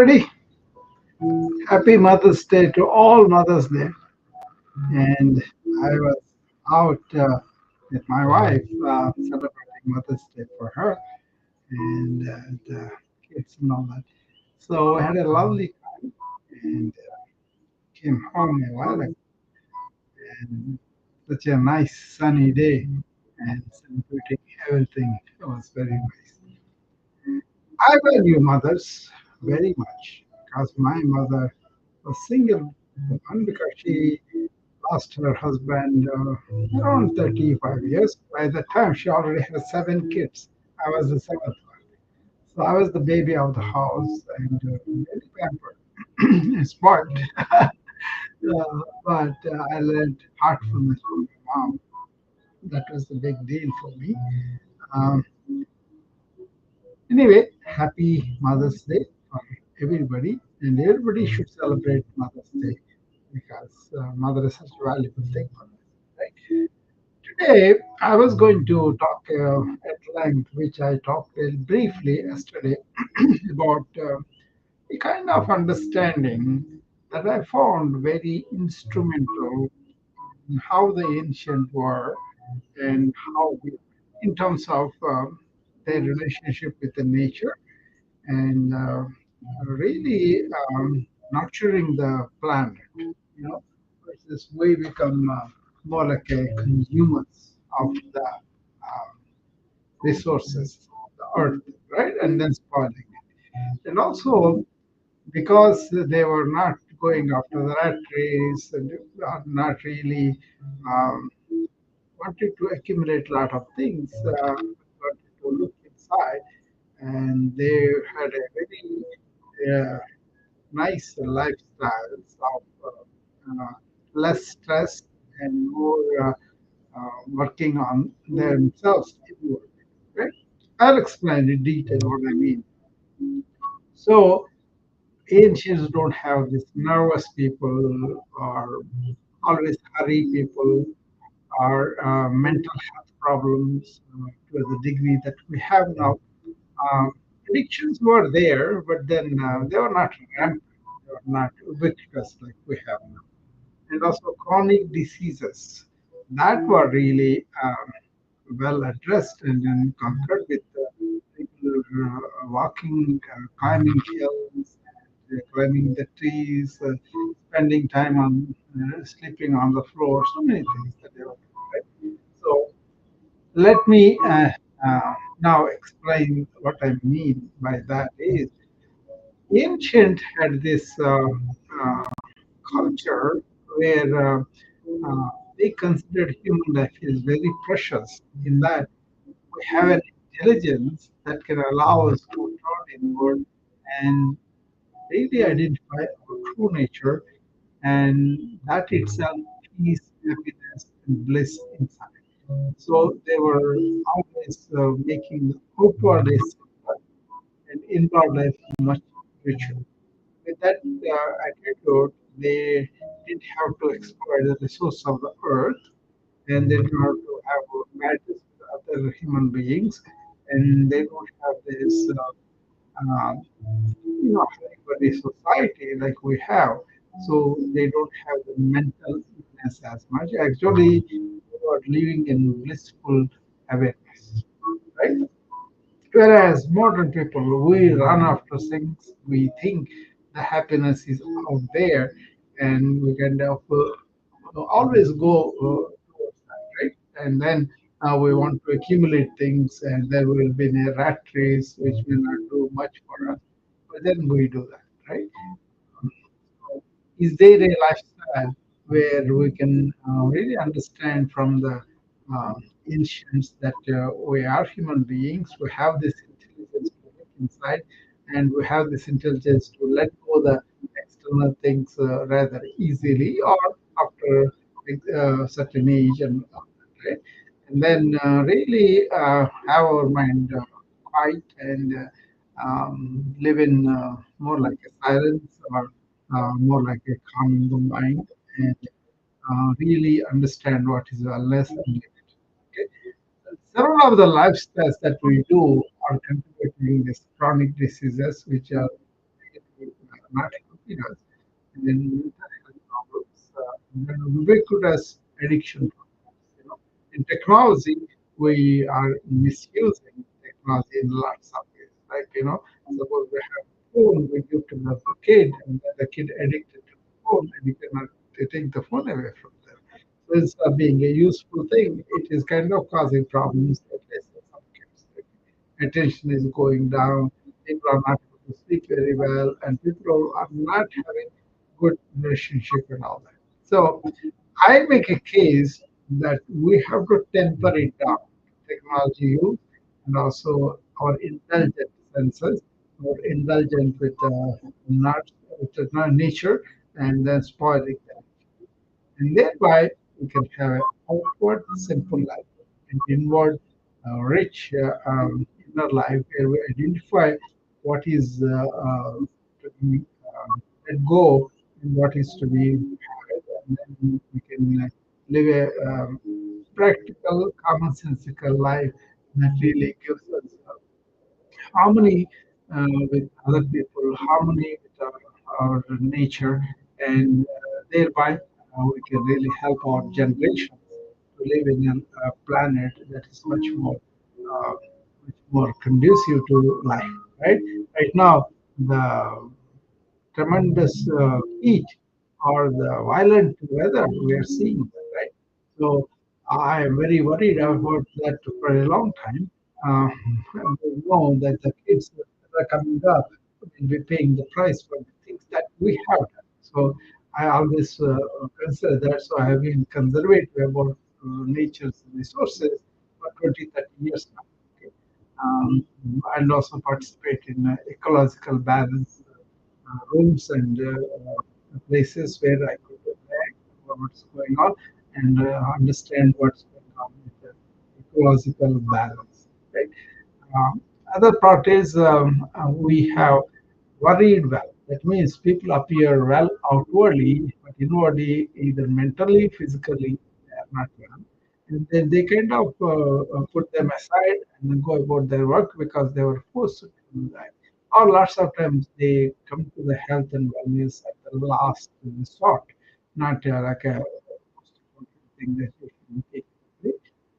everybody. Happy Mother's Day to all mothers there. And I was out with my wife celebrating Mother's Day for her and the kids and all that. So we had a lovely time and came home a while ago. And such a nice sunny day and celebrating everything. It was very nice. I value mothers very much because my mother was single woman because she lost her husband around 35 years. By the time she already had seven kids, I was the seventh one. So I was the baby of the house and very pampered and spoiled. But I learned heartfulness from my mom. That was the big deal for me. Um, anyway, happy Mother's Day for everybody, and everybody should celebrate Mother's Day because mother is such a valuable thing for us, right? Today, I was going to talk at length, which I talked briefly yesterday, about a kind of understanding that I found very instrumental in how the ancient were and how we, in terms of their relationship with the nature and really nurturing the planet, versus we become more like a consumers of the resources, the earth, right? And then spoiling it. And also because they were not going after the rat race and are not really um, wanted to accumulate a lot of things, wanted to look inside, and they had a very nice lifestyles of less stress and more working on themselves inward. Right? I'll explain in detail what I mean. So ancients don't have this nervous people or always hurry people or mental health problems to the degree that we have now. Um, Addictions were there, but then they were not rampant, they were not ubiquitous like we have now. And also chronic diseases that were really well addressed and then conquered with people walking, climbing hills, climbing the trees, spending time on sleeping on the floor, so many things that they were doing. Right? So let me now explain what I mean by that is ancient had this culture where they considered human life is very precious in that we have an intelligence that can allow us to turn inward and really identify our true nature, and that itself peace, happiness, and bliss inside. So they were always making the outward life simple and inward life much richer. With that attitude, they didn't have to exploit the resource of the earth, and they don't have to have matches with other human beings, and they don't have this, everybody society like we have. So they don't have the mental illness as much. Actually, they are living in blissful awareness, right? Whereas modern people, we run after things, we think the happiness is out there, and we kind of always go towards that, right? And then we want to accumulate things, and there will be a rat race which will not do much for us. But then we do that, right? Is there a lifestyle where we can really understand from the uh, ancients that we are human beings, we have this intelligence to look inside, and we have this intelligence to let go the external things rather easily or after certain age and all that, right? And then really have our mind quiet and live in more like a silence or more like a calming the mind and really understand what is wellness and live it. Okay? Several of the lifestyles that we do are contributing these chronic diseases, which are not helping us, and then mental health problems, and then ubiquitous addiction problems. In technology, we are misusing technology in lots of ways. Like, suppose we have a phone, we give to the kid, and then the kid addicted to the phone, and you cannot take the phone away from them. So instead of being a useful thing, it is kind of causing problems, at least in some kids. Attention is going down, people are not able to sleep very well, and people are not having good relationship and all that. So I make a case that we have to temper it down, technology use, and also our indulgent senses, or indulgent with not with nature, and then spoiling them. And thereby we can have an outward simple life, an inward rich inner life where we identify what is to be let go and what is to be had, and then we can live a practical, commonsensical life that really gives us harmony with other people, harmony with our nature, and thereby we can really help our generations to live in a planet that is uh, much more conducive to life. Right? Right now, the tremendous heat or the violent weather we are seeing, right? So I am very worried about that for a long time. Uh, we know that the kids that are coming up will be paying the price for the things that we have done. So I always consider that. So I have been conservative about nature's resources for 20, 30 years now. Okay? And also participate in ecological balance rooms and places where I could react what's going on and understand what's going on with the ecological balance. Right. Other part is we have worried well. That means people appear well outwardly, but inwardly, either mentally, physically, they are not well. And then they kind of put them aside and then go about their work because they were forced to do that. Or lots of times they come to the health and wellness at the last resort, not like a most important thing that you should take.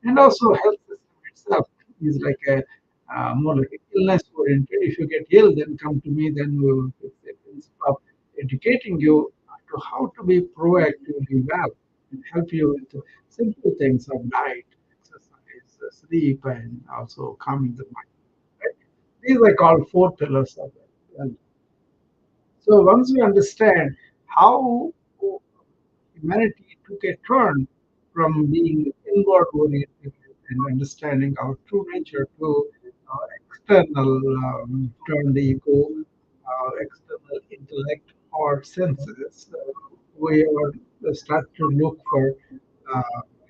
And also, health system itself is like a more like illness oriented. If you get ill, then come to me, then we will fix it. Instead of educating you to how to be proactively well and help you with simple things of diet, exercise, sleep, and also calming the mind. Right? These are called four pillars of it. So once we understand how humanity took a turn from being inward oriented and understanding our true nature to external turned ego, external intellect or senses. We are start to look for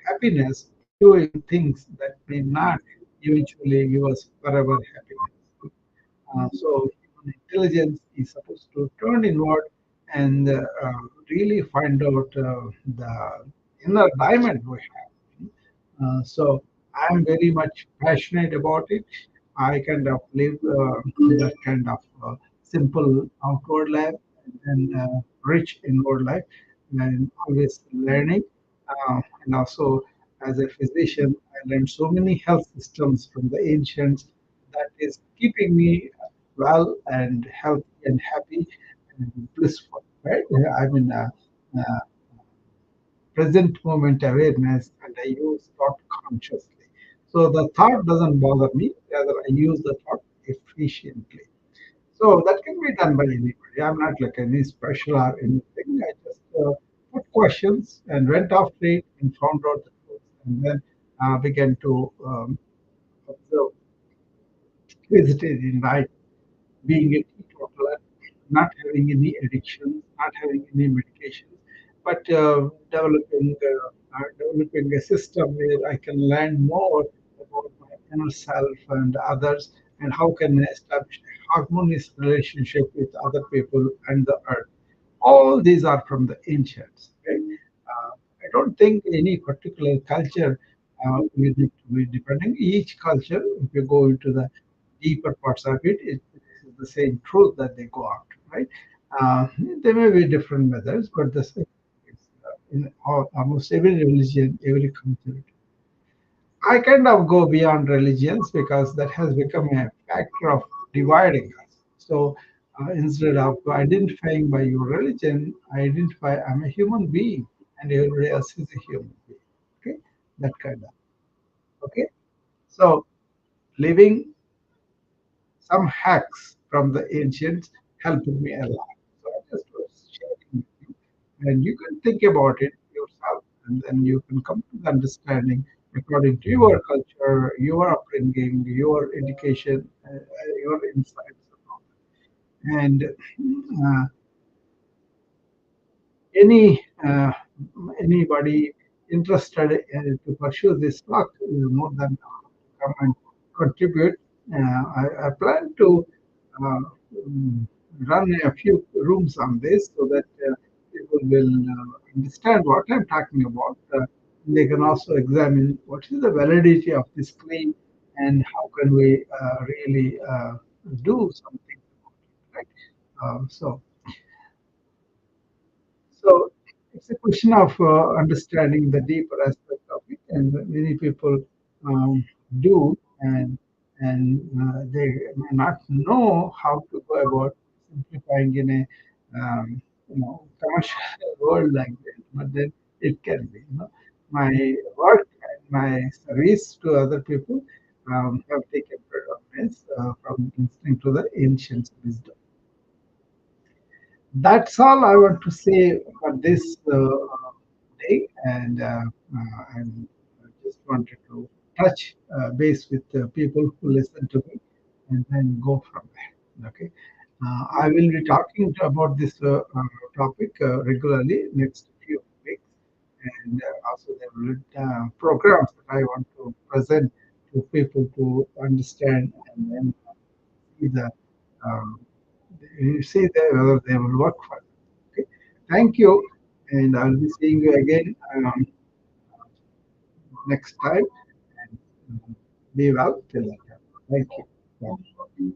happiness doing things that may not eventually give us forever happiness. So human intelligence is supposed to turn inward and really find out the inner diamond we have. So I'm very much passionate about it. I kind of live that kind of simple outward life and rich inward life, and always learning. And also, as a physician, I learned so many health systems from the ancients that is keeping me well and healthy and happy and blissful. Right? I mean, uh, present moment awareness, and I use thought consciously. So the thought doesn't bother me, rather I use the thought efficiently. So that can be done by anybody. I'm not like any special or anything. I just put questions and went after it and found out the truth, and then began to observe vegetarian diet, being a teetotaler, not having any addictions, not having any medications, but developing a system where I can learn more about my inner self and others, and how can I establish a harmonious relationship with other people and the earth. All these are from the ancients. Right? I don't think any particular culture will need to be depending. Each culture, if you go into the deeper parts of it, it is the same truth that they go after, right? Uh, there may be different methods, but the same is in almost every religion, every culture. I kind of go beyond religions because that has become a factor of dividing us. So instead of identifying by your religion, I identify I'm a human being and everybody else is a human being. Okay, that kind of. Okay, so living some hacks from the ancients helped me a lot. So I just was sharing with you, and you can think about it yourself, and then you can come to the understanding according to your culture, your upbringing, your education, your insights, and any anybody interested to pursue this work, you're more than come and contribute. I plan to uh, mm, run a few rooms on this so that people will understand what I'm talking about. They can also examine what is the validity of this claim and how can we really do something, right? So so it's a question of understanding the deeper aspect of it, and many people um, do, and they may not know how to go about simplifying in a commercial world like this. But then it can be. My work and my service to other people have taken predominance from listening to the ancient wisdom. That's all I want to say for this day, and I just wanted to touch base with the people who listen to me, and then go from there. Okay, I will be talking about this topic regularly next few weeks, and also there will be programs that I want to present to people to understand and then see the um, you see whether they will work for you. Okay. Thank you, and I'll be seeing you again next time. And be well till then. Thank you. Bye.